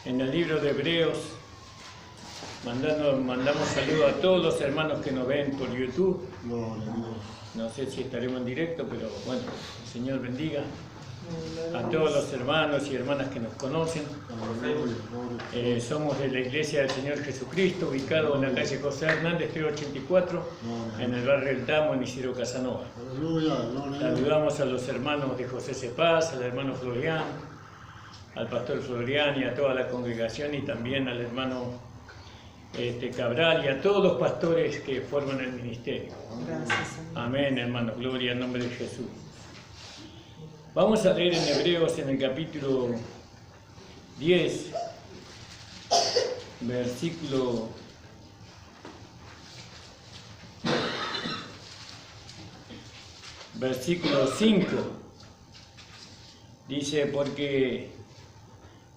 en el libro de Hebreos. Mandamos saludos a todos los hermanos que nos ven por YouTube. No sé si estaremos en directo, pero bueno, el Señor bendiga a todos los hermanos y hermanas que nos conocen. Somos de la Iglesia del Señor Jesucristo, ubicado en la calle José Hernández, 384, en el barrio El Tamo, en Isidro Casanova. Saludamos a los hermanos de José Cepaz, al hermano Florian, al pastor Florian y a toda la congregación, y también al hermano Cabral y a todos los pastores que forman el ministerio. Gracias. Amén, hermano. Gloria al nombre de Jesús. Vamos a leer en Hebreos, en el capítulo 10, versículo 5. Dice,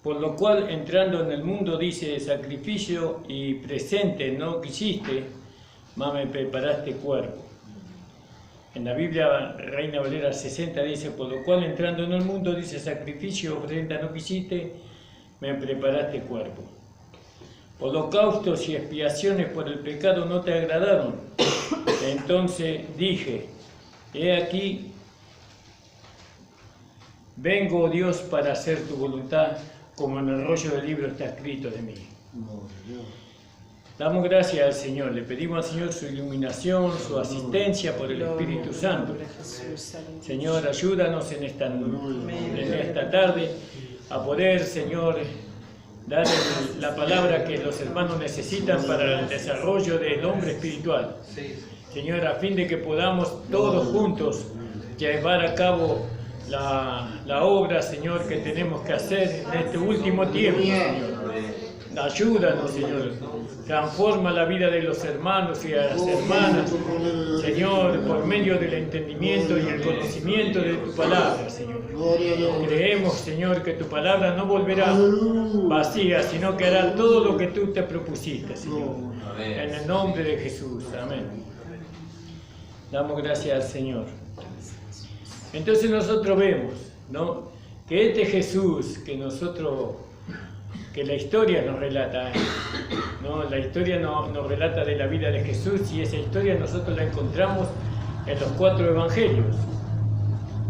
por lo cual entrando en el mundo, dice, sacrificio y presente no quisiste, mas me preparaste cuerpo. En la Biblia Reina Valera 60 dice, por lo cual entrando en el mundo, dice, sacrificio y ofrenda no quisiste, me preparaste cuerpo. Holocaustos y expiaciones por el pecado no te agradaron. Entonces dije, he aquí, vengo, Dios, para hacer tu voluntad, como en el rollo del libro está escrito de mí. Damos gracias al Señor, le pedimos al Señor su iluminación, su asistencia por el Espíritu Santo. Señor, ayúdanos en esta tarde a poder, Señor, dar la palabra que los hermanos necesitan para el desarrollo del hombre espiritual. Señor, a fin de que podamos todos juntos llevar a cabo la obra, Señor, que tenemos que hacer en este último tiempo, Señor. Ayúdanos, Señor. Transforma la vida de los hermanos y de las hermanas, Señor, por medio del entendimiento y el conocimiento de tu palabra, Señor. Creemos, Señor, que tu palabra no volverá vacía, sino que hará todo lo que tú te propusiste, Señor. En el nombre de Jesús. Amén. Damos gracias al Señor. Entonces nosotros vemos, ¿no?, que este Jesús que la historia nos relata, ¿no? La historia nos relata de la vida de Jesús, y esa historia nosotros la encontramos en los 4 evangelios.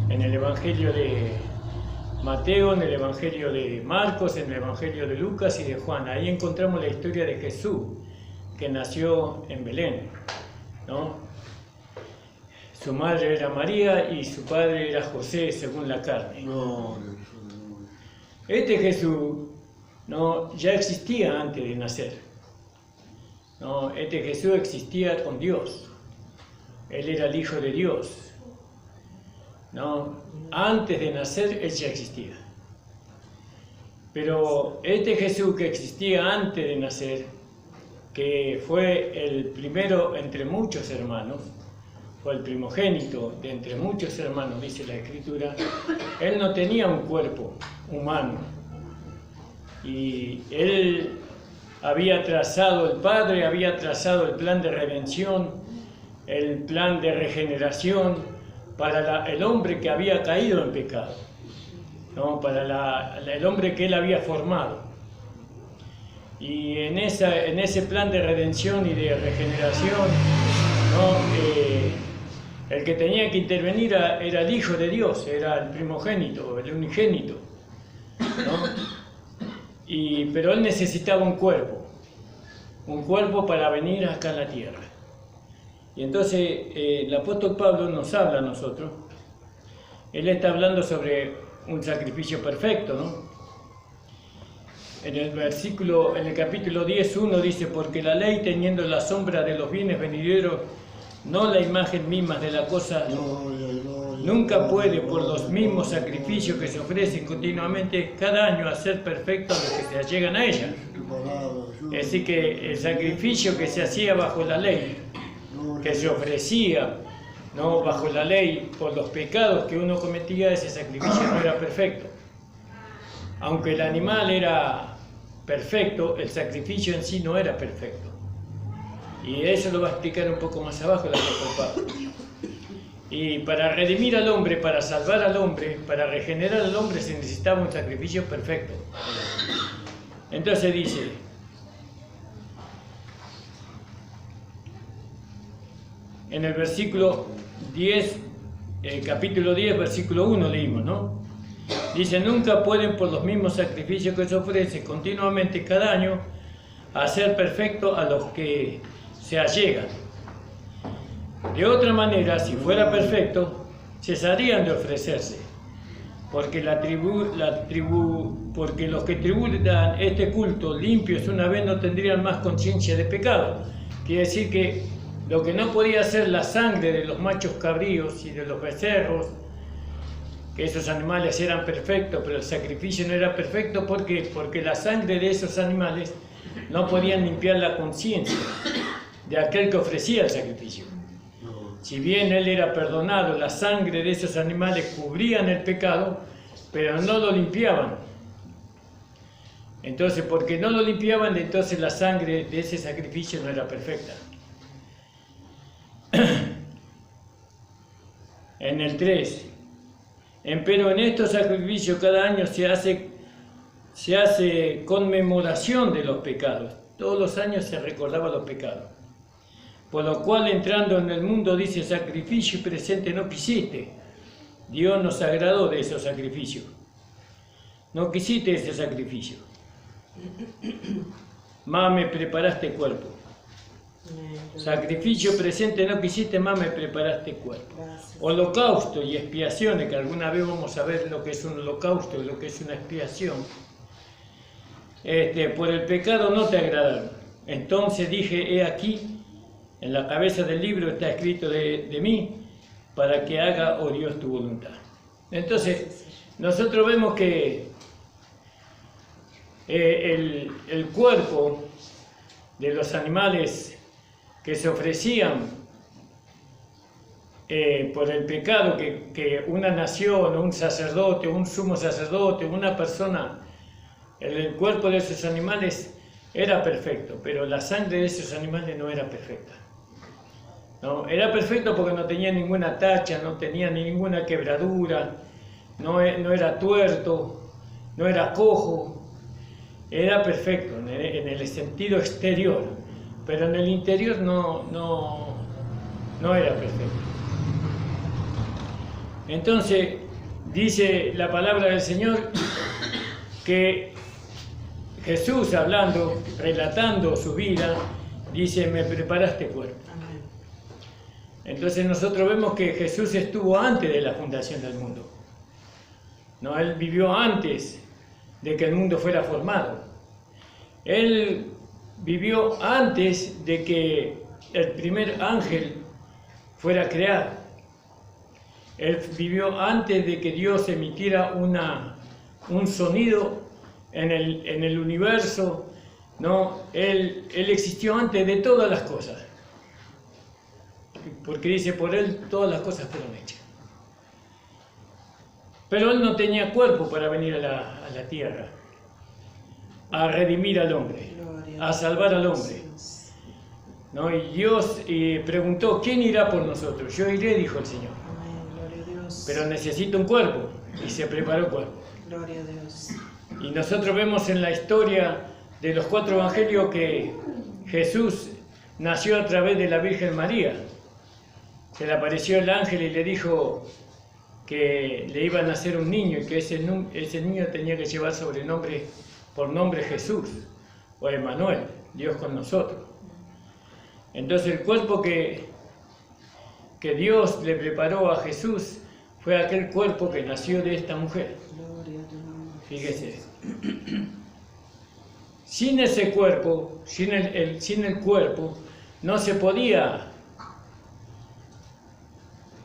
En el evangelio de Mateo, en el evangelio de Marcos, en el evangelio de Lucas y de Juan. Ahí encontramos la historia de Jesús, que nació en Belén, ¿no? Su madre era María y su padre era José, según la carne. Este Jesús, ¿no?, ya existía antes de nacer. ¿No? Este Jesús existía con Dios. Él era el Hijo de Dios. ¿No? Antes de nacer, Él ya existía. Pero este Jesús que existía antes de nacer, que fue el primero entre muchos hermanos, fue el primogénito de entre muchos hermanos, dice la Escritura, Él no tenía un cuerpo humano. Y Él el Padre había trazado el plan de redención, el plan de regeneración para el hombre que había caído en pecado, ¿no?, para el hombre que Él había formado. Y en ese plan de redención y de regeneración, ¿no?, el que tenía que intervenir era el Hijo de Dios, era el primogénito, el unigénito, ¿no? Pero Él necesitaba un cuerpo para venir acá a la tierra. Y entonces el apóstol Pablo nos habla a nosotros. Él está hablando sobre un sacrificio perfecto, ¿no? En el capítulo 10:1 dice, porque la ley, teniendo la sombra de los bienes venideros, no la imagen misma de la cosa, nunca puede, por los mismos sacrificios que se ofrecen continuamente cada año, hacer perfectos los que se allegan a ella. Es decir, que el sacrificio que se hacía bajo la ley, que se ofrecía, ¿no?, bajo la ley por los pecados que uno cometía, ese sacrificio no era perfecto. Aunque el animal era perfecto, el sacrificio en sí no era perfecto. Y eso lo va a explicar un poco más abajo el apóstol Pablo. Y para redimir al hombre, para salvar al hombre, para regenerar al hombre, se necesitaba un sacrificio perfecto. Entonces dice, en el versículo 10, capítulo 10, versículo 1 leímos, ¿no? Dice, nunca pueden por los mismos sacrificios que se ofrecen continuamente cada año hacer perfecto a los que se allegan. De otra manera, si fuera perfecto, cesarían de ofrecerse, porque porque los que tributan este culto limpios una vez no tendrían más conciencia de pecado. Quiere decir que lo que no podía hacer la sangre de los machos cabríos y de los becerros, que esos animales eran perfectos, pero el sacrificio no era perfecto, ¿por qué? Porque la sangre de esos animales no podían limpiar la conciencia de aquel que ofrecía el sacrificio. Si bien él era perdonado, la sangre de esos animales cubrían el pecado, pero no lo limpiaban. Entonces, porque no lo limpiaban, entonces la sangre de ese sacrificio no era perfecta. En el 3, pero en estos sacrificios cada año se hace conmemoración de los pecados. Todos los años se recordaba los pecados. Por lo cual, entrando en el mundo, dice, sacrificio presente no quisiste. Dios nos agradó de esos sacrificios. No quisiste ese sacrificio. Más me preparaste cuerpo. Sacrificio presente no quisiste, más me preparaste cuerpo. Holocausto y expiaciones, que alguna vez vamos a ver lo que es un holocausto y lo que es una expiación. Por el pecado no te agradaron. Entonces dije, he aquí, en la cabeza del libro está escrito de mí, para que haga, oh Dios, tu voluntad. Entonces, nosotros vemos que el cuerpo de los animales que se ofrecían por el pecado, que una nación, un sacerdote, un sumo sacerdote, una persona, el cuerpo de esos animales era perfecto, pero la sangre de esos animales no era perfecta. No, era perfecto porque no tenía ninguna tacha, no tenía ninguna quebradura, no era tuerto, no era cojo, era perfecto en el sentido exterior, pero en el interior no era perfecto. Entonces, dice la palabra del Señor que Jesús, hablando, relatando su vida, dice, me preparaste cuerpo. Entonces nosotros vemos que Jesús estuvo antes de la fundación del mundo. No, Él vivió antes de que el mundo fuera formado. Él vivió antes de que el primer ángel fuera creado. Él vivió antes de que Dios emitiera un sonido en el universo. ¿No? Él existió antes de todas las cosas. Porque dice, por Él todas las cosas fueron hechas. Pero Él no tenía cuerpo para venir a la tierra, a redimir al hombre, a salvar al hombre. ¿No? Y Dios preguntó, ¿quién irá por nosotros? Yo iré, dijo el Señor. Pero necesito un cuerpo, y se preparó cuerpo. Gloria a Dios. Y nosotros vemos en la historia de los 4 evangelios que Jesús nació a través de la Virgen María. Se le apareció el ángel y le dijo que le iba a nacer un niño y que ese niño tenía que llevar por nombre Jesús, o Emmanuel, Dios con nosotros. Entonces el cuerpo que Dios le preparó a Jesús fue aquel cuerpo que nació de esta mujer. Fíjese. Sin ese cuerpo, sin el cuerpo, no se podía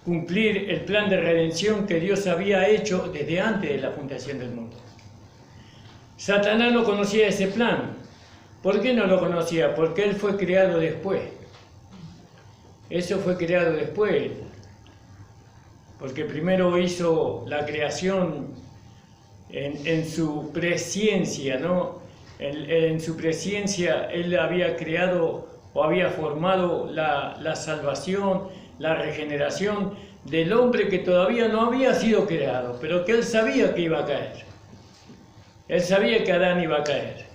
cumplir el plan de redención que Dios había hecho desde antes de la fundación del mundo. Satanás no conocía ese plan. ¿Por qué no lo conocía? Porque él fue creado después. Eso fue creado después. Porque primero hizo la creación en su presciencia, ¿no? En su presciencia él había creado o había formado la salvación, la regeneración del hombre que todavía no había sido creado, pero que él sabía que iba a caer. Él sabía que Adán iba a caer.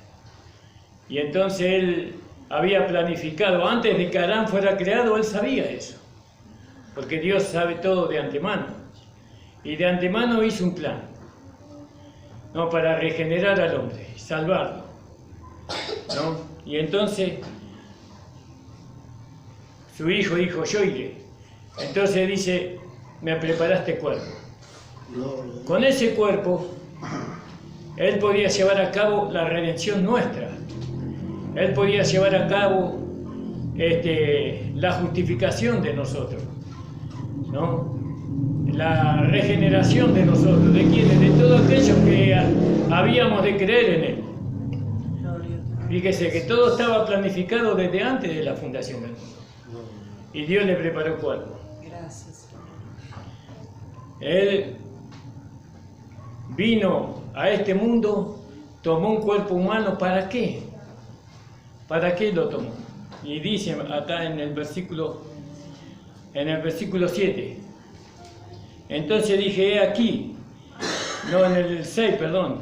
Y entonces Él había planificado, antes de que Adán fuera creado, Él sabía eso. Porque Dios sabe todo de antemano. Y de antemano hizo un plan, ¿no? Para regenerar al hombre, salvarlo, ¿no? Y entonces su hijo dijo, yo iré. Entonces dice, me preparaste cuerpo. Con ese cuerpo, Él podía llevar a cabo la redención nuestra. Él podía llevar a cabo la justificación de nosotros, ¿no? La regeneración de nosotros. ¿De quiénes? De todos aquellos que habíamos de creer en Él. Fíjese que todo estaba planificado desde antes de la fundación del mundo. Y Dios le preparó cuerpo. Gracias. Él vino a este mundo, tomó un cuerpo humano, ¿para qué? ¿Para qué lo tomó? Y dice acá en el versículo 7. Entonces dije, he aquí, no, en el 6, perdón.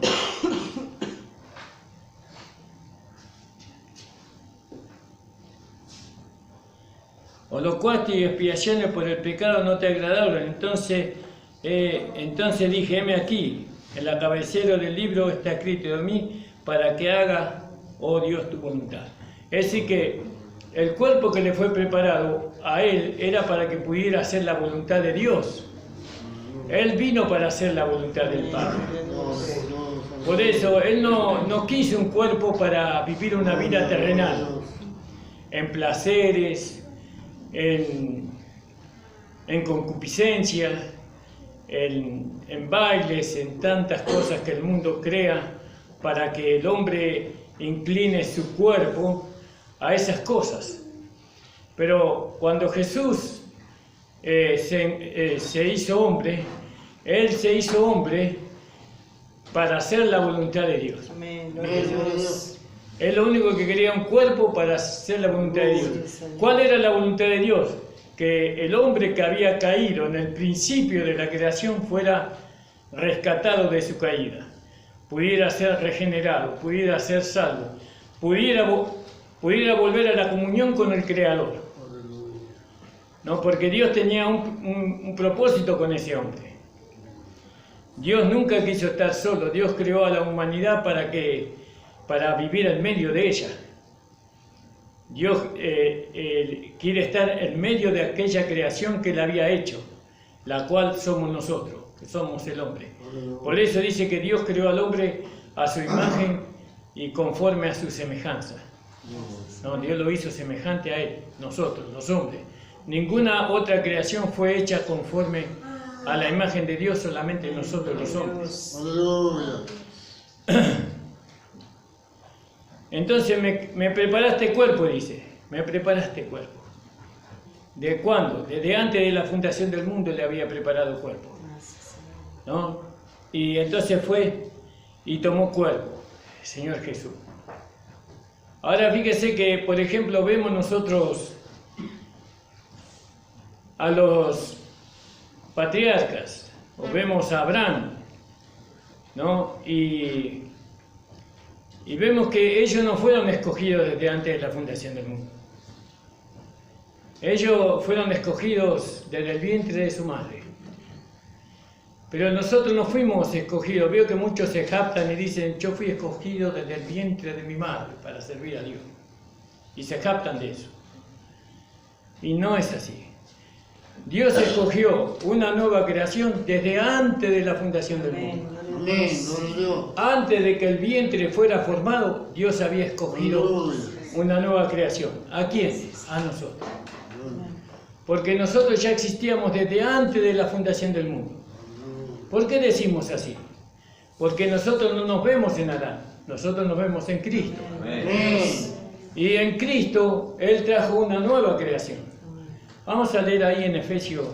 Holocausto y expiaciones por el pecado no te agradaron. Entonces dije, heme aquí, en la cabecera del libro está escrito de mí, para que haga, oh Dios, tu voluntad. Es decir que el cuerpo que le fue preparado a Él era para que pudiera hacer la voluntad de Dios. Él vino para hacer la voluntad del Padre. Por eso, Él no quiso un cuerpo para vivir una vida terrenal, en placeres, en concupiscencia, en bailes, en tantas cosas que el mundo crea para que el hombre incline su cuerpo a esas cosas. Pero cuando Jesús se hizo hombre, Él se hizo hombre para hacer la voluntad de Dios. Amén. Él lo único que quería un cuerpo para hacer la voluntad de Dios. ¿Cuál era la voluntad de Dios? Que el hombre que había caído en el principio de la creación fuera rescatado de su caída, pudiera ser regenerado, pudiera ser salvo, pudiera volver a la comunión con el Creador, ¿no? Porque Dios tenía un propósito con ese hombre. Dios nunca quiso estar solo. Dios creó a la humanidad para vivir en medio de ella. Dios quiere estar en medio de aquella creación que Él había hecho, la cual somos nosotros, que somos el hombre. Por eso dice que Dios creó al hombre a su imagen y conforme a su semejanza. No, Dios lo hizo semejante a Él, nosotros, los hombres. Ninguna otra creación fue hecha conforme a la imagen de Dios, solamente nosotros los hombres. Entonces me preparaste cuerpo, dice, me preparaste cuerpo. ¿De cuándo? Desde antes de la fundación del mundo le había preparado cuerpo, ¿no? Y entonces fue y tomó cuerpo, el Señor Jesús. Ahora fíjese que, por ejemplo, vemos nosotros a los patriarcas, o vemos a Abraham, ¿no? Y vemos que ellos no fueron escogidos desde antes de la fundación del mundo. Ellos fueron escogidos desde el vientre de su madre. Pero nosotros no fuimos escogidos. Veo que muchos se jactan y dicen, yo fui escogido desde el vientre de mi madre para servir a Dios. Y se jactan de eso. Y no es así. Dios escogió una nueva creación desde antes de la fundación del mundo. Antes de que el vientre fuera formado, Dios había escogido una nueva creación. ¿A quién? A nosotros. Porque nosotros ya existíamos desde antes de la fundación del mundo. ¿Por qué decimos así? Porque nosotros no nos vemos en Adán, nosotros nos vemos en Cristo. Y en Cristo Él trajo una nueva creación. Vamos a leer ahí en Efesios,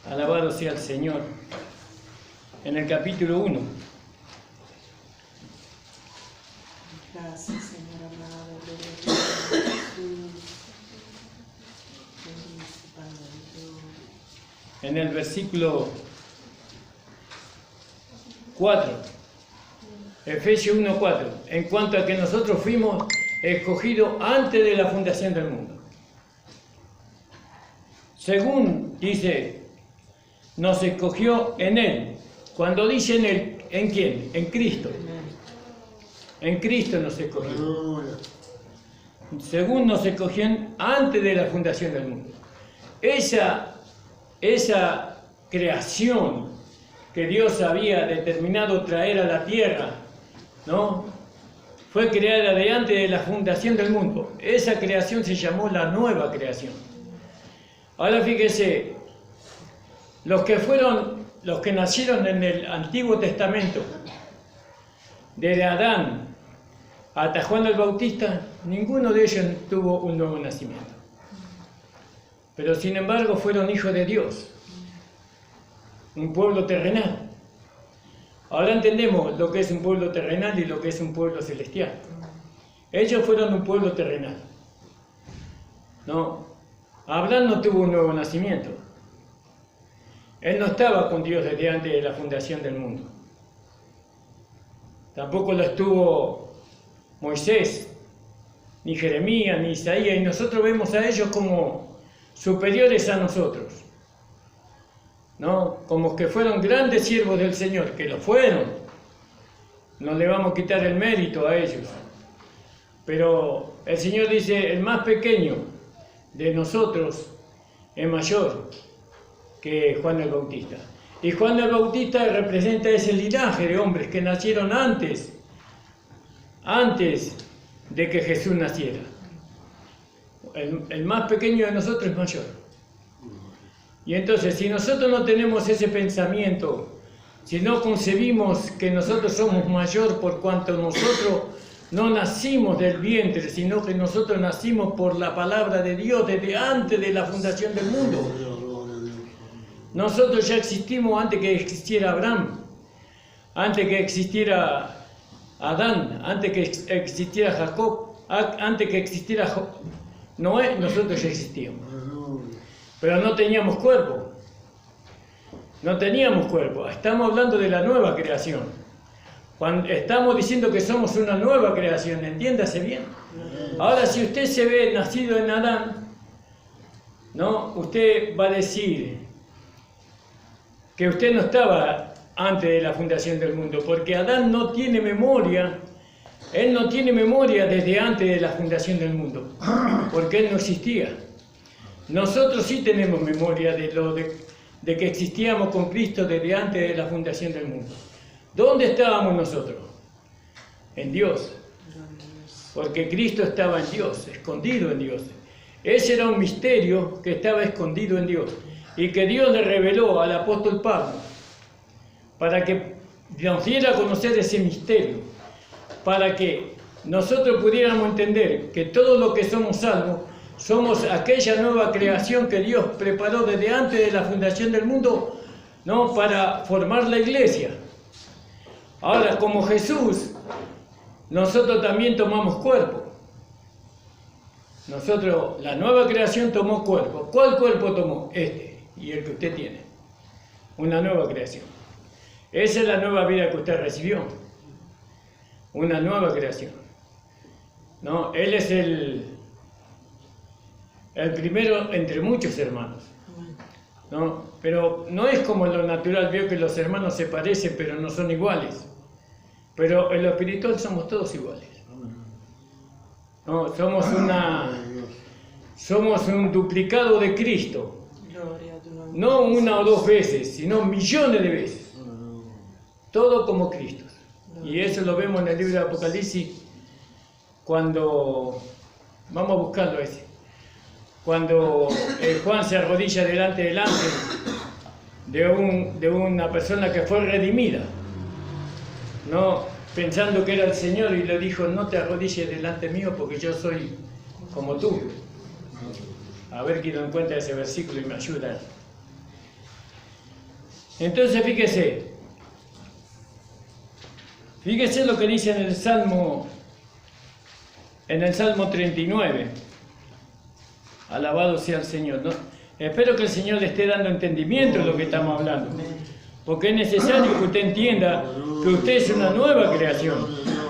alabado sea el Señor, en el capítulo 1. Gracias, Señor amado, gloria a Jesús. En el versículo 4. Efesios 1:4, en cuanto a que nosotros fuimos escogidos antes de la fundación del mundo. Según dice, nos escogió en Él. Cuando dice en Él, ¿en quién? En Cristo. En Cristo nos escogió. Según nos escogió antes de la fundación del mundo. Esa creación que Dios había determinado traer a la tierra, ¿no? Fue creada de antes de la fundación del mundo. Esa creación se llamó la nueva creación. Ahora fíjese, los que nacieron en el Antiguo Testamento, desde Adán hasta Juan el Bautista, ninguno de ellos tuvo un nuevo nacimiento. Pero sin embargo fueron hijos de Dios, un pueblo terrenal. Ahora entendemos lo que es un pueblo terrenal y lo que es un pueblo celestial. Ellos fueron un pueblo terrenal. No, Abraham no tuvo un nuevo nacimiento. Él no estaba con Dios desde antes de la fundación del mundo. Tampoco lo estuvo Moisés, ni Jeremías, ni Isaías, y nosotros vemos a ellos como superiores a nosotros, ¿no? Como que fueron grandes siervos del Señor, que lo fueron. No le vamos a quitar el mérito a ellos. Pero el Señor dice, el más pequeño de nosotros es mayor que Juan el Bautista. Y Juan el Bautista representa ese linaje de hombres que nacieron antes de que Jesús naciera. El más pequeño de nosotros es mayor. Y entonces, si nosotros no tenemos ese pensamiento, si no concebimos que nosotros somos mayor por cuanto nosotros no nacimos del vientre, sino que nosotros nacimos por la palabra de Dios desde antes de la fundación del mundo. Nosotros ya existimos antes que existiera Abraham, antes que existiera Adán, antes que existiera Jacob, antes que existiera Noé, nosotros ya existíamos. Pero no teníamos cuerpo. No teníamos cuerpo. Estamos hablando de la nueva creación. Cuando estamos diciendo que somos una nueva creación, entiéndase bien. Ahora, si usted se ve nacido en Adán, ¿no? Usted va a decir que usted no estaba antes de la fundación del mundo, porque Adán no tiene memoria. Él no tiene memoria desde antes de la fundación del mundo, porque él no existía. Nosotros sí tenemos memoria de que existíamos con Cristo desde antes de la fundación del mundo. ¿Dónde estábamos nosotros? En Dios. Porque Cristo estaba en Dios, escondido en Dios. Ese era un misterio que estaba escondido en Dios y que Dios le reveló al apóstol Pablo para que nos diera a conocer ese misterio, para que nosotros pudiéramos entender que todo lo que somos salvos somos aquella nueva creación que Dios preparó desde antes de la fundación del mundo, ¿no? Para formar la iglesia. Ahora, como Jesús, nosotros también tomamos cuerpo. Nosotros, la nueva creación tomó cuerpo. ¿Cuál cuerpo tomó? Este y el que usted tiene. Una nueva creación. Esa es la nueva vida que usted recibió. Una nueva creación. ¿No? Él es el primero entre muchos hermanos, ¿no? Pero no es como lo natural, veo que los hermanos se parecen pero no son iguales, pero en lo espiritual somos todos iguales, ¿no? Somos un duplicado de Cristo, no una o dos veces, sino millones de veces, todo como Cristo. Y eso lo vemos en el libro de Apocalipsis, cuando, vamos a buscarlo ese, cuando Juan se arrodilla delante del ángel de una persona que fue redimida, ¿no? Pensando que era el Señor, y le dijo, no te arrodilles delante mío porque yo soy como tú. A ver quién encuentra ese versículo y me ayuda. Entonces fíjese lo que dice en el Salmo 39. Alabado sea el Señor, ¿no? Espero que el Señor le esté dando entendimiento de lo que estamos hablando. Porque es necesario que usted entienda que usted es una nueva creación.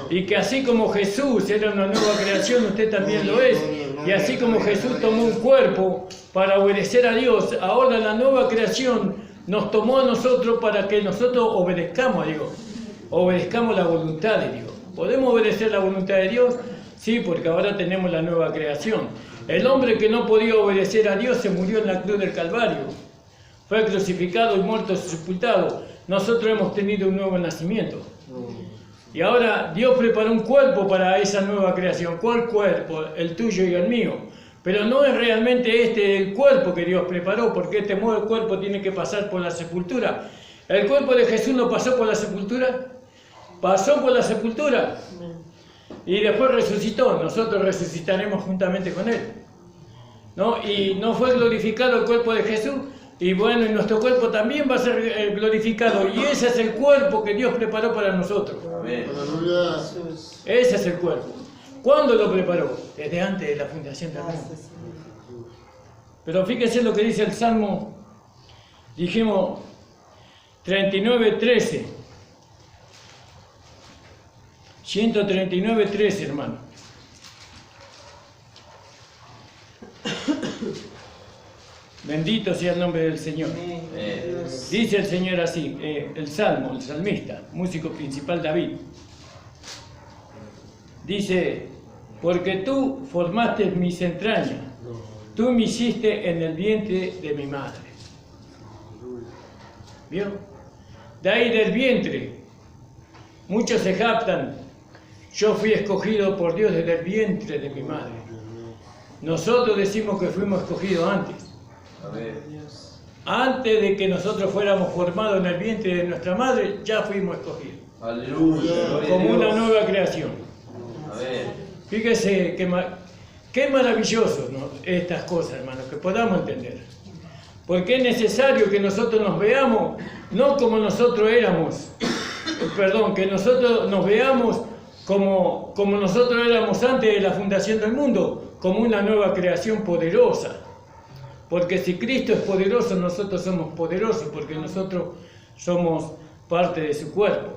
Y que así como Jesús era una nueva creación, usted también lo es. Y así como Jesús tomó un cuerpo para obedecer a Dios, ahora la nueva creación nos tomó a nosotros para que nosotros obedezcamos a Dios. Obedezcamos la voluntad de Dios. ¿Podemos obedecer la voluntad de Dios? Sí, porque ahora tenemos la nueva creación. El hombre que no podía obedecer a Dios se murió en la cruz del Calvario. Fue crucificado y muerto y sepultado. Nosotros hemos tenido un nuevo nacimiento. Y ahora Dios preparó un cuerpo para esa nueva creación. ¿Cuál cuerpo? El tuyo y el mío. Pero no es realmente este el cuerpo que Dios preparó, porque este cuerpo tiene que pasar por la sepultura. ¿El cuerpo de Jesús no pasó por la sepultura? Pasó por la sepultura. Y después resucitó. Nosotros resucitaremos juntamente con Él. ¿No? Y no fue glorificado el cuerpo de Jesús. Y bueno, y nuestro cuerpo también va a ser glorificado. Y ese es el cuerpo que Dios preparó para nosotros. Amén. Ese es el cuerpo. ¿Cuándo lo preparó? Desde antes de la fundación del mundo. Pero fíjese lo que dice el Salmo, dijimos, 39:13. 139:13, hermano. Bendito sea el nombre del Señor. Dice el Señor así, el Salmo, el salmista, músico principal David. Dice, porque tú formaste mis entrañas, tú me hiciste en el vientre de mi madre. ¿Vio? De ahí del vientre, muchos se jactan, yo fui escogido por Dios desde el vientre de mi madre. Nosotros decimos que fuimos escogidos antes. Antes de que nosotros fuéramos formados en el vientre de nuestra madre, ya fuimos escogidos. Aleluya. Como una nueva creación. Fíjese qué maravilloso, ¿no? Estas cosas, hermanos, que podamos entender. Porque es necesario que nosotros nos veamos, no como nosotros éramos, perdón, que nosotros nos veamos como nosotros éramos antes de la fundación del mundo, como una nueva creación poderosa. Porque si Cristo es poderoso, nosotros somos poderosos, porque nosotros somos parte de su cuerpo.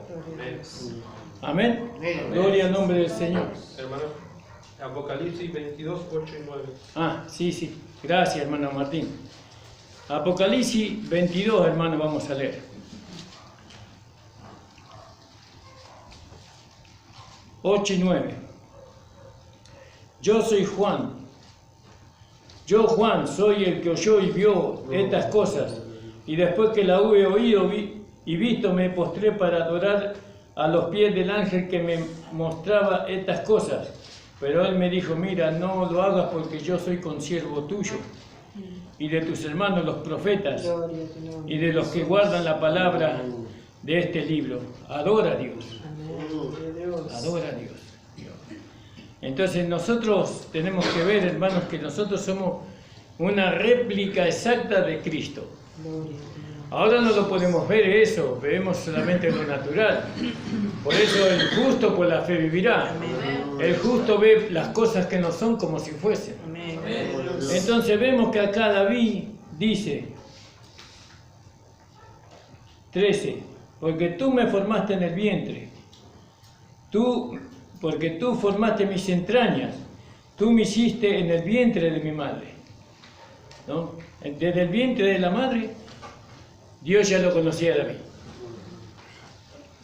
Amén. Gloria al nombre del Señor. Hermano, Apocalipsis 22, 8 y 9. Ah, sí. Gracias, hermano Martín. Apocalipsis 22, hermano, vamos a leer. 8 y 9. Yo soy Juan. Yo, Juan, soy el que oyó y vio estas cosas, y después que la hube oído y visto, me postré para adorar a los pies del ángel que me mostraba estas cosas. Pero él me dijo, mira, no lo hagas porque yo soy consiervo tuyo, y de tus hermanos los profetas, y de los que guardan la palabra de este libro. Adora a Dios. Adora a Dios. Entonces nosotros tenemos que ver, hermanos, que nosotros somos una réplica exacta de Cristo. Ahora no lo podemos ver eso, vemos solamente lo natural. Por eso el justo por la fe vivirá. El justo ve las cosas que no son como si fuesen. Entonces vemos que acá David dice, 13, porque tú me formaste en el vientre, porque tú formaste mis entrañas, tú me hiciste en el vientre de mi madre. ¿No? Desde el vientre de la madre, Dios ya lo conocía a David.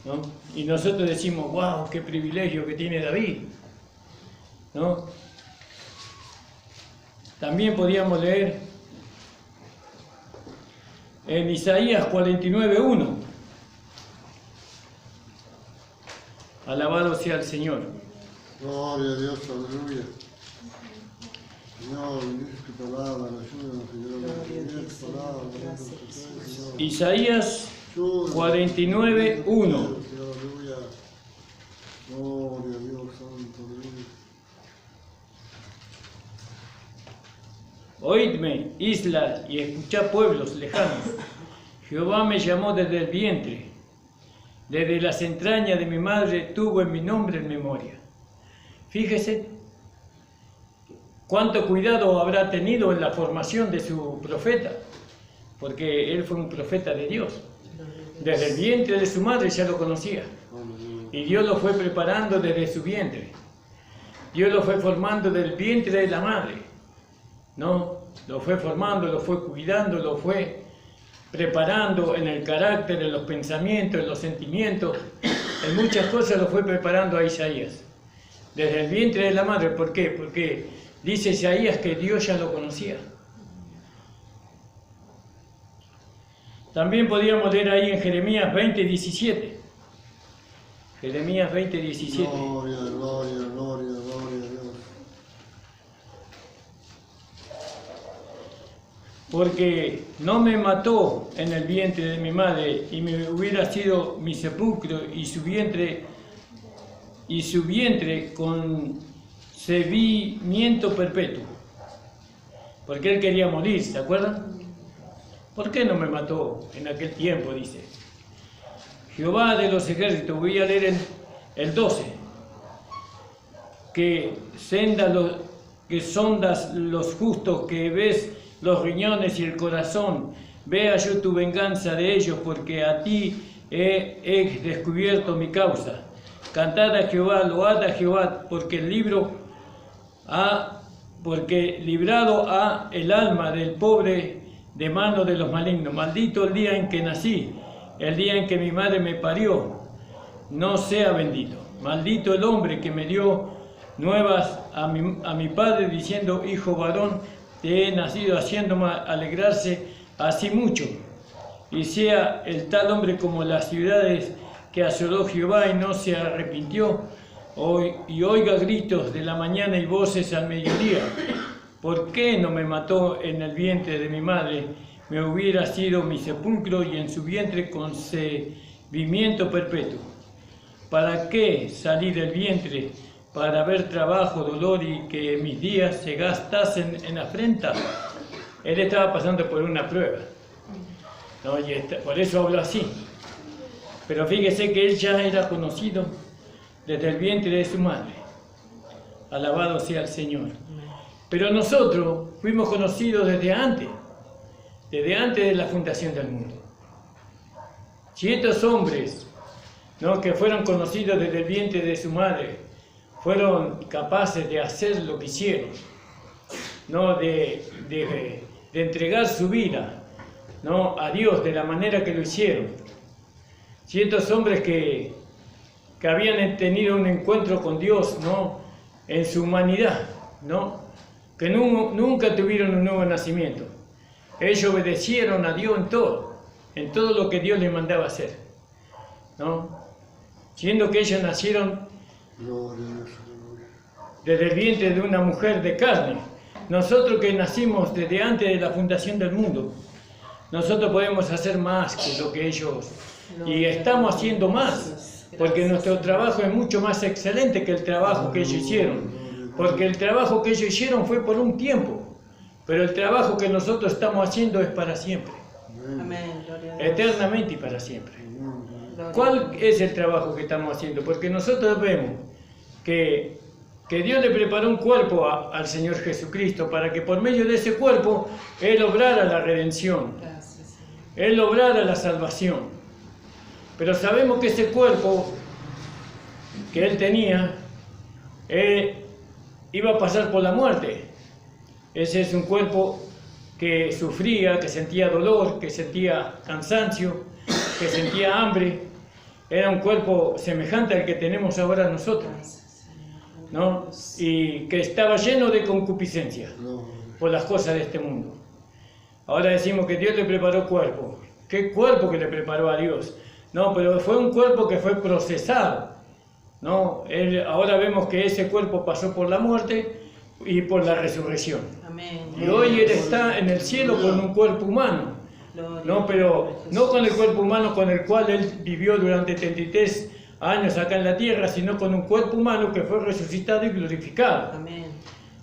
¿No? Y nosotros decimos, wow, qué privilegio que tiene David. ¿No? También podíamos leer en Isaías 49:1. Alabado sea el Señor. Gloria a Dios, aleluya. Señor, bendice tu palabra, ayúdanos, Señor, tu palabra, Señor. Isaías 49:1. Aleluya. Gloria a Dios, santo, aleluya. Oídme, islas, y escuchad pueblos lejanos. Jehová me llamó desde el vientre. Desde las entrañas de mi madre tuvo en mi nombre en memoria. Fíjese cuánto cuidado habrá tenido en la formación de su profeta, porque él fue un profeta de Dios. Desde el vientre de su madre ya lo conocía. Aleluya. Y Dios lo fue preparando desde su vientre. Dios lo fue formando del vientre de la madre. ¿No? Lo fue formando, lo fue cuidando, lo fue preparando en el carácter, en los pensamientos, en los sentimientos. En muchas cosas lo fue preparando a Isaías. Desde el vientre de la madre. ¿Por qué? Porque dice Isaías que Dios ya lo conocía. También podríamos leer ahí en Jeremías 20:17. Jeremías 20:17. Gloria, gloria, gloria, gloria a Dios. Porque no me mató en el vientre de mi madre y me hubiera sido mi sepulcro y su vientre concebimiento perpetuo. Porque él quería morir, ¿se acuerdan? ¿Por qué no me mató en aquel tiempo? Dice Jehová de los ejércitos. Voy a leer el 12. Que sondas los justos, que ves los riñones y el corazón. Vea yo tu venganza de ellos, porque a ti he descubierto mi causa. Cantad a Jehová, load a Jehová, porque librado ha el alma del pobre de mano de los malignos. Maldito el día en que nací, el día en que mi madre me parió, no sea bendito. Maldito el hombre que me dio nuevas a mi padre, diciendo, hijo varón, te he nacido, haciéndome alegrarse así mucho. Y sea el tal hombre como las ciudades que asoló Jehová y no se arrepintió, y oiga gritos de la mañana y voces al mediodía. ¿Por qué no me mató en el vientre de mi madre? Me hubiera sido mi sepulcro y en su vientre concebimiento perpetuo. ¿Para qué salí del vientre? Para ver trabajo, dolor y que mis días se gastasen en afrenta. Él estaba pasando por una prueba, ¿no? Y por eso habló así. Pero fíjese que él ya era conocido desde el vientre de su madre. Alabado sea el Señor. Pero nosotros fuimos conocidos desde antes de la fundación del mundo. Si estos hombres, ¿no?, que fueron conocidos desde el vientre de su madre, fueron capaces de hacer lo que hicieron, ¿no?, de entregar su vida, ¿no?, a Dios de la manera que lo hicieron. Si estos hombres que habían tenido un encuentro con Dios, ¿no?, en su humanidad, ¿no?, que nunca tuvieron un nuevo nacimiento. Ellos obedecieron a Dios en todo lo que Dios les mandaba hacer, ¿no? Siendo que ellos nacieron desde el vientre de una mujer de carne. Nosotros que nacimos desde antes de la fundación del mundo, nosotros podemos hacer más que lo que ellos, y estamos haciendo más, porque nuestro trabajo es mucho más excelente que el trabajo que ellos hicieron. Porque el trabajo que ellos hicieron fue por un tiempo, pero el trabajo que nosotros estamos haciendo es para siempre. Amén. Gloria a Dios. Eternamente y para siempre. ¿Cuál es el trabajo que estamos haciendo? Porque nosotros vemos que Dios le preparó un cuerpo al Señor Jesucristo para que por medio de ese cuerpo Él obrara la redención. Gracias, Señor. Él obrara la salvación. Pero sabemos que ese cuerpo que Él tenía iba a pasar por la muerte. Ese es un cuerpo que sufría, que sentía dolor, que sentía cansancio, que sentía hambre. Era un cuerpo semejante al que tenemos ahora nosotros, ¿no? Y que estaba lleno de concupiscencia por las cosas de este mundo. Ahora decimos que Dios le preparó cuerpo. ¿Qué cuerpo que le preparó a Dios? No, pero fue un cuerpo que fue procesado, ¿no? Ahora vemos que ese cuerpo pasó por la muerte y por la resurrección. Amén. Y hoy Él está en el cielo con un cuerpo humano, ¿no? Pero no con el cuerpo humano con el cual Él vivió durante 33 años acá en la tierra, sino con un cuerpo humano que fue resucitado y glorificado, Amén.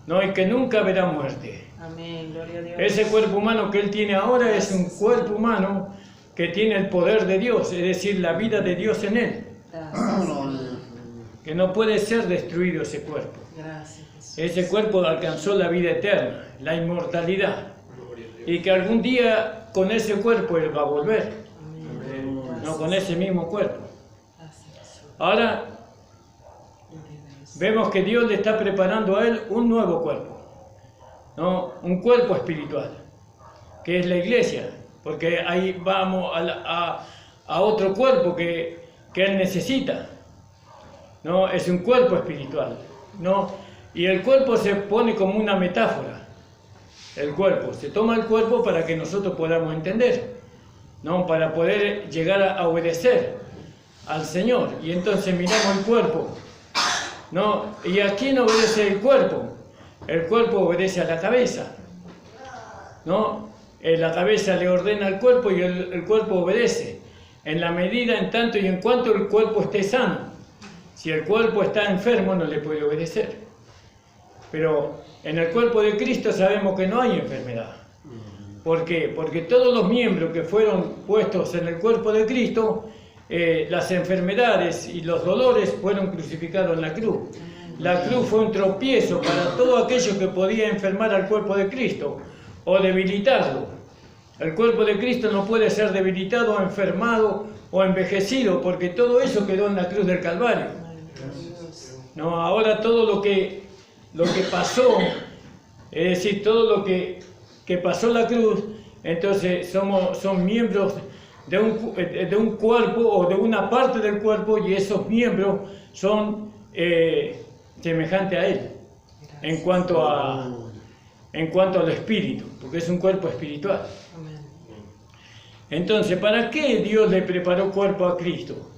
¿no? Y que nunca verá muerte. Amén. Gloria a Dios. Ese cuerpo humano que Él tiene ahora es un cuerpo humano que tiene el poder de Dios, es decir, la vida de Dios en Él. Gracias. Que no puede ser destruido ese cuerpo. Gracias, Jesús. Ese cuerpo alcanzó la vida eterna, la inmortalidad. Gloria a Dios. Y que algún día con ese cuerpo Él va a volver. Amén. no con ese mismo cuerpo. Gracias, Jesús. Ahora Gloria a Dios. vemos que Dios le está preparando a él un nuevo cuerpo, ¿no? Un cuerpo espiritual, que es la iglesia, porque ahí vamos a otro cuerpo que él necesita, ¿no? Es un cuerpo espiritual, ¿no? Y el cuerpo se pone como una metáfora. El cuerpo, se toma el cuerpo para que nosotros podamos entender, ¿no? Para poder llegar a obedecer al Señor. Y entonces miramos el cuerpo, ¿no? ¿Y a quién obedece el cuerpo? El cuerpo obedece a la cabeza, ¿no? La cabeza le ordena al cuerpo y el cuerpo obedece, en la medida, en tanto y en cuanto el cuerpo esté sano. Si el cuerpo está enfermo, no le puede obedecer. Pero en el cuerpo de Cristo sabemos que no hay enfermedad. ¿Por qué? Porque todos los miembros que fueron puestos en el cuerpo de Cristo, las enfermedades y los dolores fueron crucificados en la cruz. La cruz fue un tropiezo para todo aquello que podía enfermar al cuerpo de Cristo o debilitarlo. El cuerpo de Cristo no puede ser debilitado, enfermado o envejecido, porque todo eso quedó en la cruz del Calvario. No, ahora todo lo que pasó, es decir, todo lo que pasó la cruz, entonces son miembros de un cuerpo o de una parte del cuerpo, y esos miembros son semejantes a él en cuanto al espíritu, porque es un cuerpo espiritual. Amén. Entonces, ¿para qué Dios le preparó cuerpo a Cristo?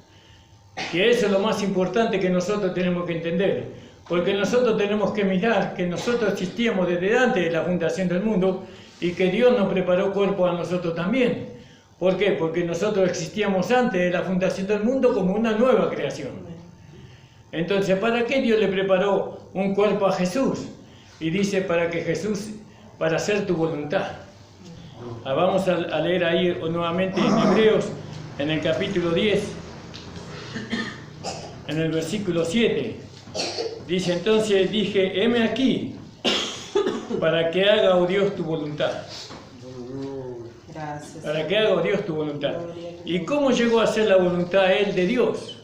Que eso es lo más importante que nosotros tenemos que entender, porque nosotros tenemos que mirar que nosotros existíamos desde antes de la fundación del mundo y que Dios nos preparó cuerpo a nosotros también. ¿Por qué? Porque nosotros existíamos antes de la fundación del mundo como una nueva creación. Entonces, ¿para qué Dios le preparó un cuerpo a Jesús? Y dice, para hacer tu voluntad. Vamos a leer ahí nuevamente en Hebreos, en el capítulo 10, en el versículo 7. Dice, entonces dije, heme aquí, para que haga, oh Dios, tu voluntad. Gracias. Para que haga, oh Dios, tu voluntad. ¿Y cómo llegó a ser la voluntad él de Dios?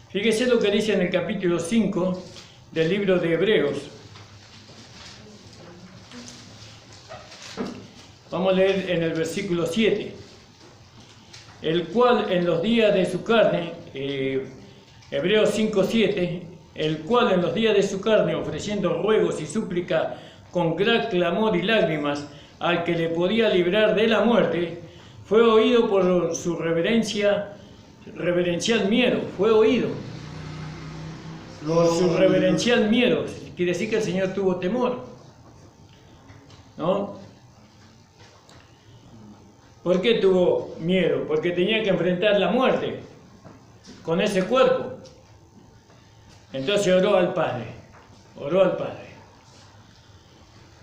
Fíjese lo que dice en el capítulo 5 del libro de Hebreos. Vamos a leer en el versículo 7. El cual en los días de su carne, Hebreos 5:7, el cual en los días de su carne, ofreciendo ruegos y súplica con gran clamor y lágrimas al que le podía librar de la muerte, fue oído por su reverencial miedo, fue oído por su reverencial miedo. Quiere decir que el Señor tuvo temor, ¿no? ¿Por qué tuvo miedo? Porque tenía que enfrentar la muerte con ese cuerpo. Entonces oró al Padre.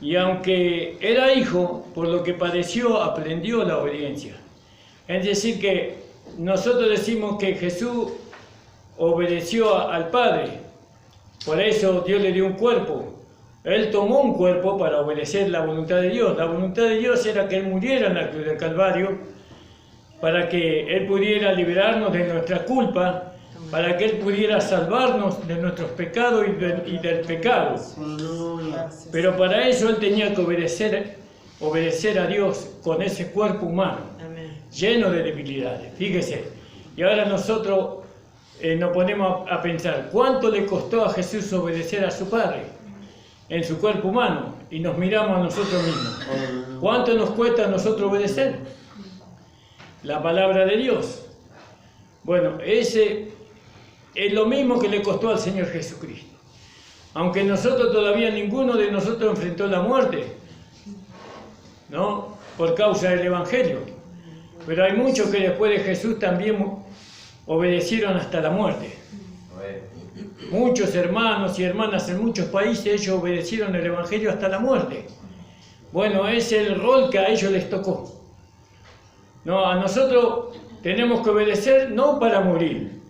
Y aunque era hijo, por lo que padeció, aprendió la obediencia. Es decir, que nosotros decimos que Jesús obedeció al Padre. Por eso Dios le dio un cuerpo. Él tomó un cuerpo para obedecer la voluntad de Dios. La voluntad de Dios era que Él muriera en la cruz del Calvario, para que Él pudiera liberarnos de nuestra culpa, para que Él pudiera salvarnos de nuestros pecados y del pecado. Gracias. Pero para eso Él tenía que obedecer a Dios con ese cuerpo humano, Amén. lleno de debilidades. Fíjese, y ahora nosotros nos ponemos a pensar, ¿cuánto le costó a Jesús obedecer a su Padre en su cuerpo humano? Y nos miramos a nosotros mismos. ¿Cuánto nos cuesta a nosotros obedecer la palabra de Dios? Bueno, ese es lo mismo que le costó al Señor Jesucristo. Aunque nosotros todavía ninguno de nosotros enfrentó la muerte, ¿no? Por causa del Evangelio. Pero hay muchos que después de Jesús también obedecieron hasta la muerte. Muchos hermanos y hermanas en muchos países, ellos obedecieron el Evangelio hasta la muerte. Bueno, es el rol que a ellos les tocó. No, a nosotros tenemos que obedecer no para morir,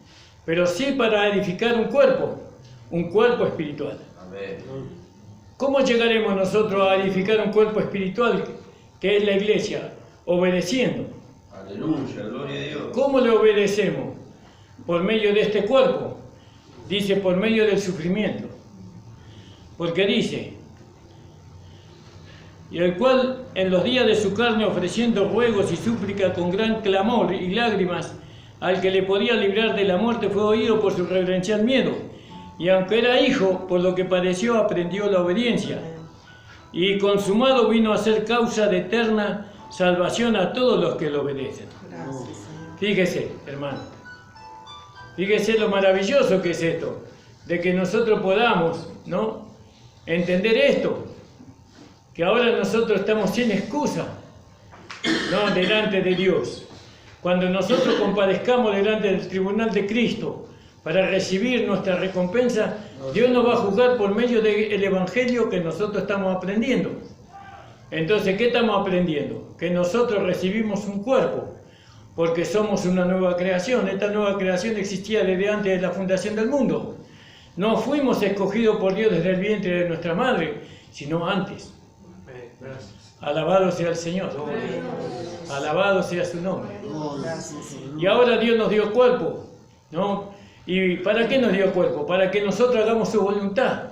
pero sí para edificar un cuerpo espiritual. Amén. ¿Cómo llegaremos nosotros a edificar un cuerpo espiritual que es la iglesia? Obedeciendo. Aleluya, gloria a Dios. ¿Cómo le obedecemos? Por medio de este cuerpo. Dice, por medio del sufrimiento. Porque dice, y el cual en los días de su carne ofreciendo ruegos y súplicas con gran clamor y lágrimas, al que le podía librar de la muerte fue oído por su reverencial miedo. Y aunque era hijo, por lo que padeció, aprendió la obediencia. Y consumado vino a ser causa de eterna salvación a todos los que lo obedecen. Gracias, Señor. Fíjese, hermano. Fíjese lo maravilloso que es esto, de que nosotros podamos, ¿no?, entender esto, que ahora nosotros estamos sin excusa, ¿no?, delante de Dios. Cuando nosotros comparezcamos delante del tribunal de Cristo para recibir nuestra recompensa, Dios nos va a juzgar por medio del Evangelio que nosotros estamos aprendiendo. Entonces, ¿qué estamos aprendiendo? Que nosotros recibimos un cuerpo, porque somos una nueva creación. Esta nueva creación existía desde antes de la fundación del mundo. No fuimos escogidos por Dios desde el vientre de nuestra madre, sino antes. Gracias. Alabado sea el Señor. Alabado sea su nombre. Gracias, Señor. Y ahora Dios nos dio cuerpo, ¿no? ¿Y para qué nos dio cuerpo? Para que nosotros hagamos su voluntad.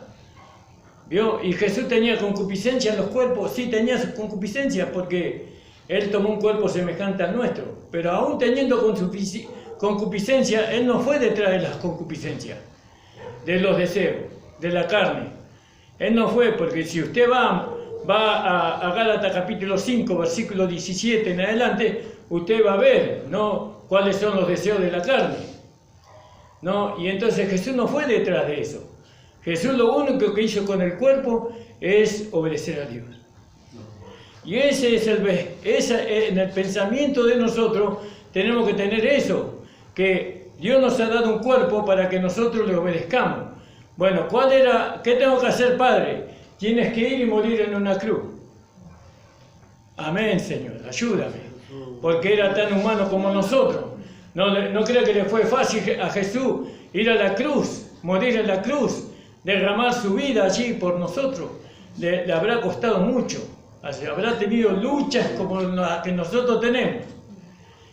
¿Vio? Y Jesús tenía concupiscencia en los cuerpos. Sí, tenía concupiscencia porque Él tomó un cuerpo semejante al nuestro. Pero aún teniendo concupiscencia, Él no fue detrás de las concupiscencias, de los deseos, de la carne. Él no fue, porque si usted va a Gálatas capítulo 5, versículo 17 en adelante, usted va a ver, ¿no?, cuáles son los deseos de la carne, ¿no? Y entonces Jesús no fue detrás de eso. Jesús lo único que hizo con el cuerpo es obedecer a Dios. Y ese es en el pensamiento de nosotros tenemos que tener eso, que Dios nos ha dado un cuerpo para que nosotros le obedezcamos. Bueno, ¿qué tengo que hacer, Padre? Tienes que ir y morir en una cruz. Amén, Señor, ayúdame. Porque era tan humano como nosotros. No creo que le fue fácil a Jesús ir a la cruz, morir en la cruz, derramar su vida allí por nosotros. Le habrá costado mucho. Habrá tenido luchas como las que nosotros tenemos.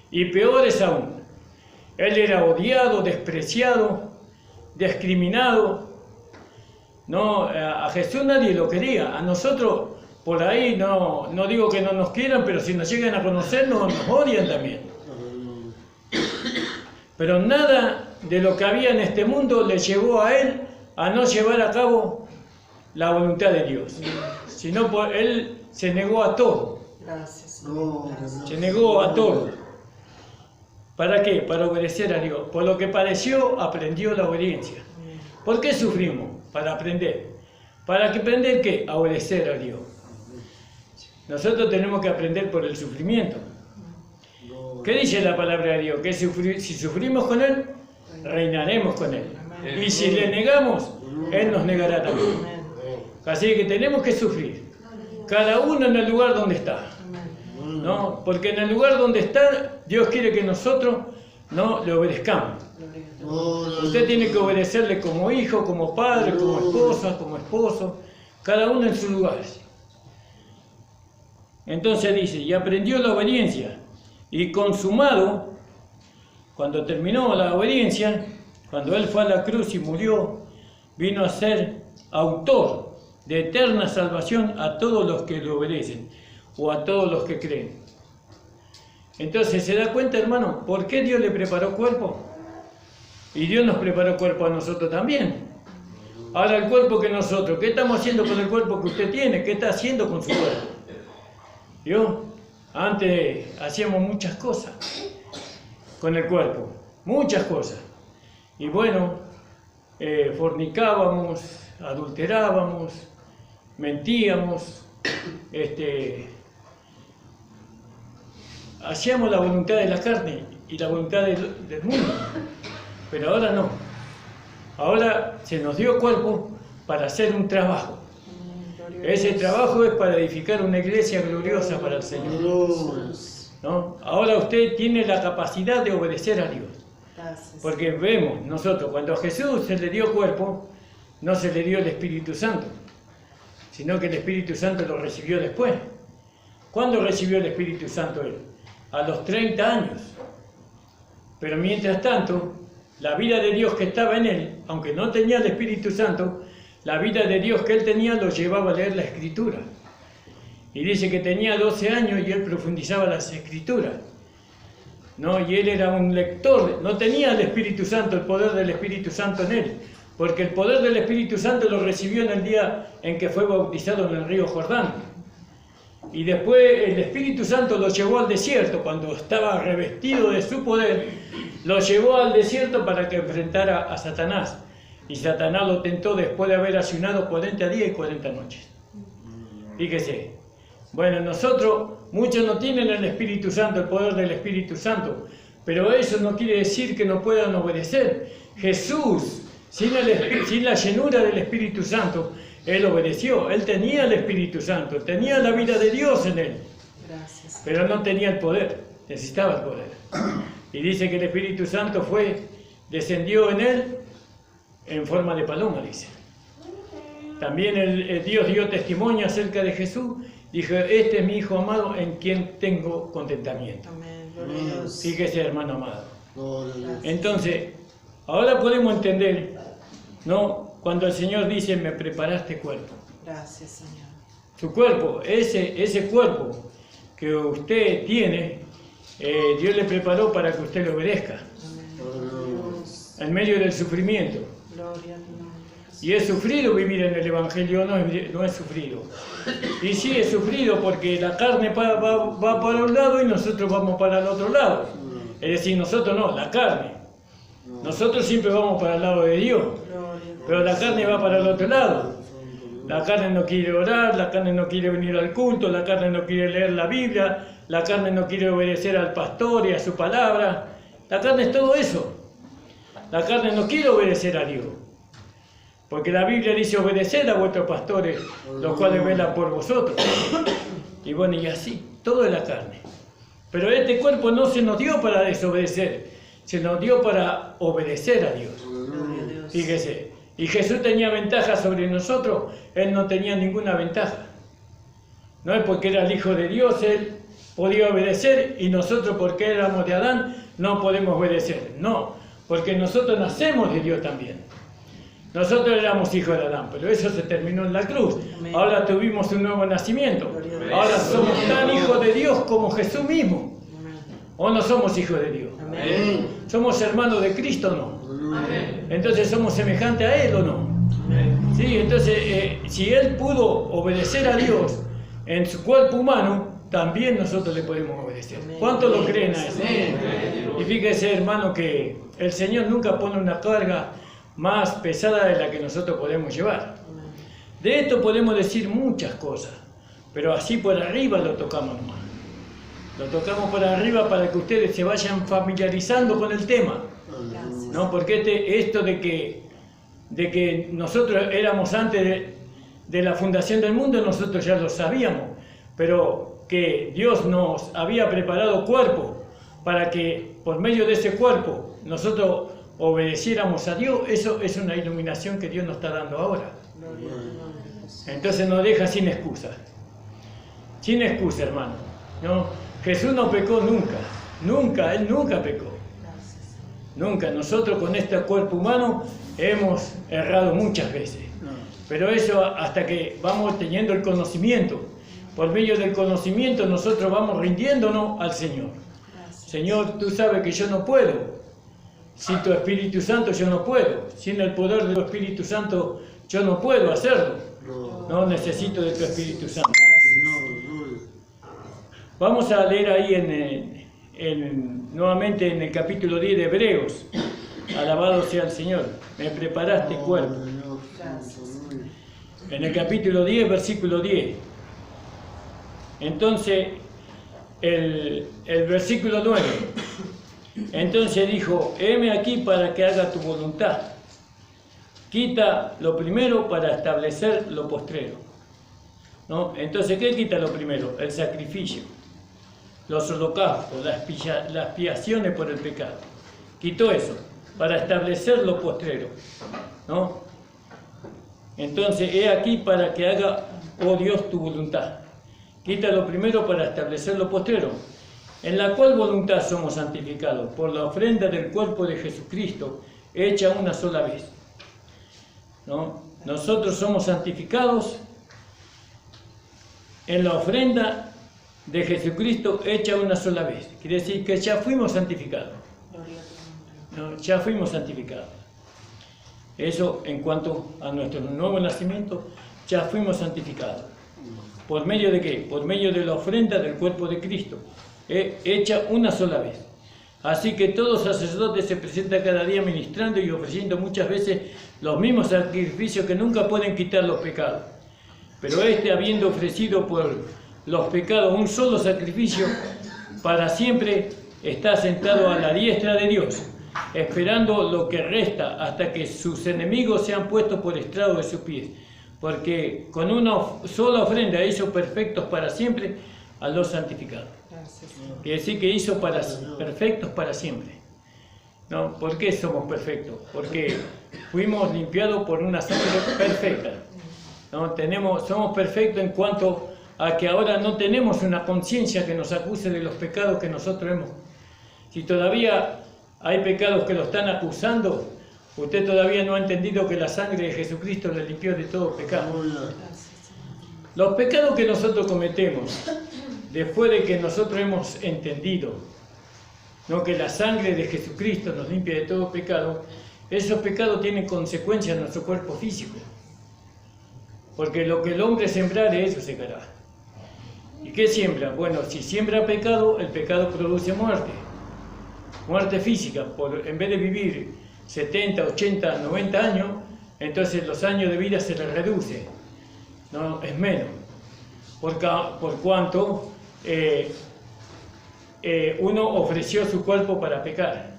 Y peores aún. Él era odiado, despreciado, discriminado. No, a Jesús nadie lo quería. A nosotros, por ahí, no digo que no nos quieran, pero si nos llegan a conocernos, nos odian también. Pero nada de lo que había en este mundo le llevó a Él a no llevar a cabo la voluntad de Dios. Sino Él se negó a todo. Gracias, Señor. Se negó a todo. ¿Para qué? Para obedecer a Dios. Por lo que padeció, aprendió la obediencia. ¿Por qué sufrimos? Para aprender. ¿Para que aprender qué? A obedecer a Dios. Nosotros tenemos que aprender por el sufrimiento. ¿Qué dice la palabra de Dios? Que si sufrimos con Él, reinaremos con Él. Y si le negamos, Él nos negará también. Así que tenemos que sufrir. Cada uno en el lugar donde está. ¿No? Porque en el lugar donde está, Dios quiere que nosotros no le obedezcamos. Usted tiene que obedecerle como hijo, como padre, como esposa, como esposo, cada uno en su lugar. Entonces dice, y aprendió la obediencia, y consumado, cuando terminó la obediencia, cuando Él fue a la cruz y murió, vino a ser autor de eterna salvación a todos los que le obedecen, o a todos los que creen. Entonces, ¿se da cuenta, hermano, por qué Dios le preparó cuerpo? Y Dios nos preparó cuerpo a nosotros también. Ahora el cuerpo que nosotros, ¿qué estamos haciendo con el cuerpo que usted tiene? ¿Qué está haciendo con su cuerpo? ¿Vio? Antes hacíamos muchas cosas con el cuerpo, muchas cosas. Y bueno, fornicábamos, adulterábamos, mentíamos, hacíamos la voluntad de la carne y la voluntad del mundo. Pero ahora no. Ahora se nos dio cuerpo para hacer un trabajo. Ese trabajo es para edificar una iglesia gloriosa para el Señor, ¿no? Ahora usted tiene la capacidad de obedecer a Dios. Porque vemos nosotros, cuando a Jesús se le dio cuerpo, no se le dio el Espíritu Santo, sino que el Espíritu Santo lo recibió después. ¿Cuándo recibió el Espíritu Santo Él? a los 30 años. Pero mientras tanto, la vida de Dios que estaba en él, aunque no tenía el Espíritu Santo, la vida de Dios que él tenía lo llevaba a leer la Escritura. Y dice que tenía 12 años y él profundizaba las Escrituras. ¿No? Y él era un lector, no tenía el Espíritu Santo, el poder del Espíritu Santo en él, porque el poder del Espíritu Santo lo recibió en el día en que fue bautizado en el río Jordán. Y después el Espíritu Santo lo llevó al desierto, cuando estaba revestido de su poder, lo llevó al desierto para que enfrentara a Satanás. Y Satanás lo tentó después de haber ayunado 40 días y 40 noches. Fíjese. Bueno, muchos no tienen el Espíritu Santo, el poder del Espíritu Santo, pero eso no quiere decir que no puedan obedecer. Jesús, sin la llenura del Espíritu Santo, él obedeció. Él tenía el Espíritu Santo, tenía la vida de Dios en él. Gracias. Pero no tenía el poder, necesitaba el poder. Y dice que el Espíritu Santo descendió en él en forma de paloma, dice. También el Dios dio testimonio acerca de Jesús. Dijo, este es mi Hijo amado en quien tengo contentamiento. Amén. Gloria a Dios. Fíjese, hermano amado. Gloria a Dios. Entonces, ahora podemos entender, ¿no? Cuando el Señor dice, me preparaste cuerpo. Gracias, Señor. Su cuerpo, ese cuerpo que usted tiene, Dios le preparó para que usted le obedezca. Amén. Dios. En medio del sufrimiento. Gloria a tu nombre. Y es sufrido vivir en el Evangelio, no es sufrido. Y sí es sufrido porque la carne va para un lado y nosotros vamos para el otro lado. Es decir, nosotros no, la carne. Nosotros siempre vamos para el lado de Dios, Gloria a Dios. pero la carne va para el otro lado. La carne no quiere orar, la carne no quiere venir al culto, la carne no quiere leer la Biblia, la carne no quiere obedecer al pastor y a su palabra. La carne es todo eso. La carne no quiere obedecer a Dios. Porque la Biblia dice, obedeced a vuestros pastores, los cuales velan por vosotros. Y bueno, y así, todo es la carne. Pero este cuerpo no se nos dio para desobedecer, se nos dio para obedecer a Dios. Gloria a Dios. Fíjese, y Jesús tenía ventaja sobre nosotros, Él no tenía ninguna ventaja. No es porque era el Hijo de Dios, Él podía obedecer, y nosotros porque éramos de Adán, no podemos obedecer. No, porque nosotros nacemos de Dios también. Nosotros éramos hijos de Adán, pero eso se terminó en la cruz. Amén. Ahora tuvimos un nuevo nacimiento. Gloria a Dios. Ahora somos tan hijos de Dios como Jesús mismo. Amén. ¿O no somos hijos de Dios? Amén. ¿Somos hermanos de Cristo o no? Amén. Entonces somos semejantes a Él o no. Sí, entonces si Él pudo obedecer a Dios en su cuerpo humano, también nosotros le podemos obedecer. Amén. ¿Cuántos lo creen a eso? Amén. Y fíjese, hermano, que el Señor nunca pone una carga más pesada de la que nosotros podemos llevar. Amén. De esto podemos decir muchas cosas, pero así por arriba lo tocamos nomás. Lo tocamos por arriba para que ustedes se vayan familiarizando con el tema. Gracias. ¿No? Porque esto de que nosotros éramos antes de la fundación del mundo, nosotros ya lo sabíamos, pero que Dios nos había preparado cuerpo para que por medio de ese cuerpo nosotros obedeciéramos a Dios, eso es una iluminación que Dios nos está dando ahora. Gloria a tu nombre, Jesús. Entonces nos deja sin excusa. Sin excusa, hermano. ¿No? Jesús no pecó nunca. Nunca, Él nunca pecó. Gracias. Nunca. Nosotros con este cuerpo humano hemos errado muchas veces. Pero eso hasta que vamos teniendo el conocimiento. Por medio del conocimiento nosotros vamos rindiéndonos al Señor. Gracias. Señor, tú sabes que yo no puedo. Sin tu Espíritu Santo yo no puedo. Sin el poder de tu Espíritu Santo yo no puedo hacerlo. No necesito de tu Espíritu Santo. Vamos a leer ahí nuevamente en el capítulo 10 de Hebreos. Alabado sea el Señor. Me preparaste cuerpo. En el capítulo 10, versículo 10. Entonces, el versículo 9. Entonces dijo, heme aquí para que haga tu voluntad. Quita lo primero para establecer lo postrero. ¿No? Entonces, ¿qué quita lo primero? El sacrificio, los holocaustos, las expiaciones por el pecado. Quitó eso para establecer lo postrero. ¿No? Entonces, he aquí para que haga, oh Dios, tu voluntad. Quita lo primero para establecer lo postrero. en la cual voluntad somos santificados por la ofrenda del cuerpo de Jesucristo, hecha una sola vez. ¿No? Nosotros somos santificados en la ofrenda de Jesucristo hecha una sola vez. Quiere decir que ya fuimos santificados. ¿No? Ya fuimos santificados. Eso en cuanto a nuestro nuevo nacimiento, ya fuimos santificados. ¿Por medio de qué? Por medio de la ofrenda del cuerpo de Cristo, hecha una sola vez. Así que todo sacerdote se presenta cada día ministrando y ofreciendo muchas veces los mismos sacrificios que nunca pueden quitar los pecados. Pero habiendo ofrecido por los pecados un solo sacrificio, para siempre está sentado a la diestra de Dios, esperando lo que resta hasta que sus enemigos sean puestos por estrado de sus pies. Porque con una sola ofrenda hizo perfectos para siempre a los santificados. Quiere decir que hizo perfectos para siempre. ¿No? ¿Por qué somos perfectos? Porque fuimos limpiados por una sangre perfecta. ¿No? Somos perfectos en cuanto a que ahora no tenemos una conciencia que nos acuse de los pecados que nosotros hemos. Si todavía hay pecados que lo están acusando, usted todavía no ha entendido que la sangre de Jesucristo le limpió de todo pecado. Los pecados que nosotros cometemos, después de que nosotros hemos entendido, ¿no?, que la sangre de Jesucristo nos limpia de todo pecado, esos pecados tienen consecuencias en nuestro cuerpo físico. Porque lo que el hombre sembrare, eso segará. ¿Y qué siembra? Bueno, si siembra pecado, el pecado produce muerte. Muerte física. En vez de vivir 70, 80, 90 años, entonces los años de vida se le reduce. No, es menos. Por cuanto uno ofreció su cuerpo para pecar.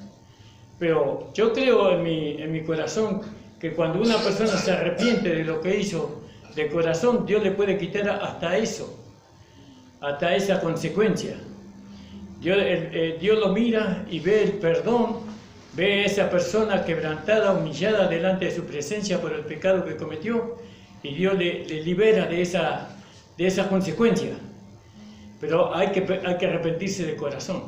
Pero yo creo en mi corazón que cuando una persona se arrepiente de lo que hizo de corazón, Dios le puede quitar hasta eso, hasta esa consecuencia. Dios lo mira y ve el perdón, ve a esa persona quebrantada, humillada delante de su presencia por el pecado que cometió, y Dios le libera de esa consecuencia. Pero hay que arrepentirse de corazón,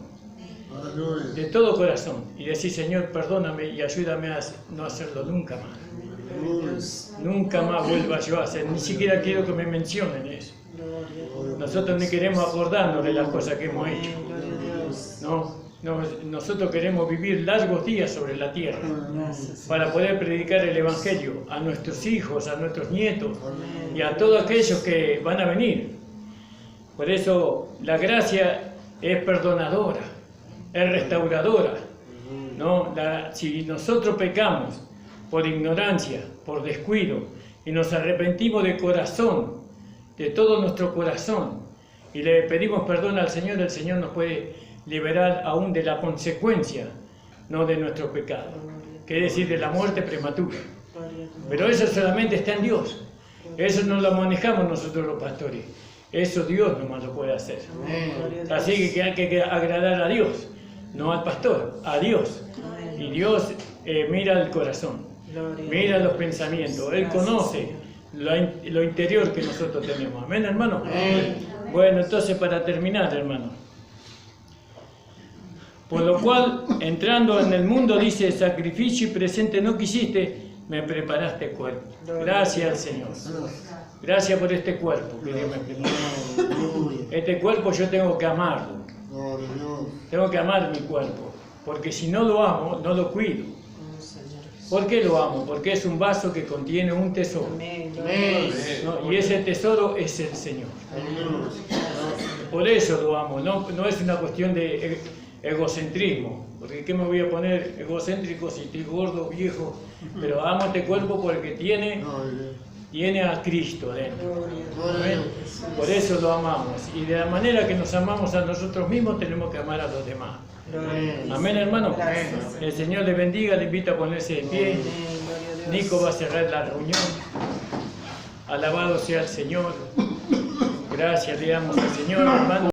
de todo corazón, y decir: Señor, perdóname y ayúdame a no hacerlo nunca más. Nunca más vuelva yo a hacer, ni siquiera quiero que me mencionen eso. Nosotros ni queremos acordarnos de las cosas que hemos hecho. Nosotros queremos vivir largos días sobre la tierra para poder predicar el Evangelio a nuestros hijos, a nuestros nietos y a todos aquellos que van a venir. Por eso la gracia es perdonadora, es restauradora. ¿No? Si nosotros pecamos por ignorancia, por descuido, y nos arrepentimos de corazón, de todo nuestro corazón, y le pedimos perdón al Señor, el Señor nos puede liberar aún de la consecuencia, no de nuestro pecado, que es decir, de la muerte prematura. Pero eso solamente está en Dios. Eso no lo manejamos nosotros los pastores. Eso Dios nomás lo puede hacer. Así que hay que agradar a Dios, no al pastor, a Dios. Y Dios mira el corazón, mira los pensamientos. Él conoce lo interior que nosotros tenemos. ¿Amén, hermano? Bueno, entonces para terminar, hermano. Por lo cual, entrando en el mundo, dice: sacrificio y presente no quisiste, me preparaste cuerpo. Gracias al Señor. Gracias por este cuerpo que Dios me preparó. Este cuerpo yo tengo que amarlo. Tengo que amar mi cuerpo. Porque si no lo amo, no lo cuido. ¿Por qué lo amo? Porque es un vaso que contiene un tesoro. ¿No? Y ese tesoro es el Señor. Por eso lo amo. No es una cuestión de egocentrismo. Porque ¿qué me voy a poner egocéntrico si estoy gordo, viejo? Pero amo este cuerpo porque tiene a Cristo adentro. ¿Amén? Por eso lo amamos. Y de la manera que nos amamos a nosotros mismos, tenemos que amar a los demás. Amén, hermano. El Señor le bendiga, le invita a ponerse de pie. Nico va a cerrar la reunión. Alabado sea el Señor. Gracias le damos al Señor, hermano.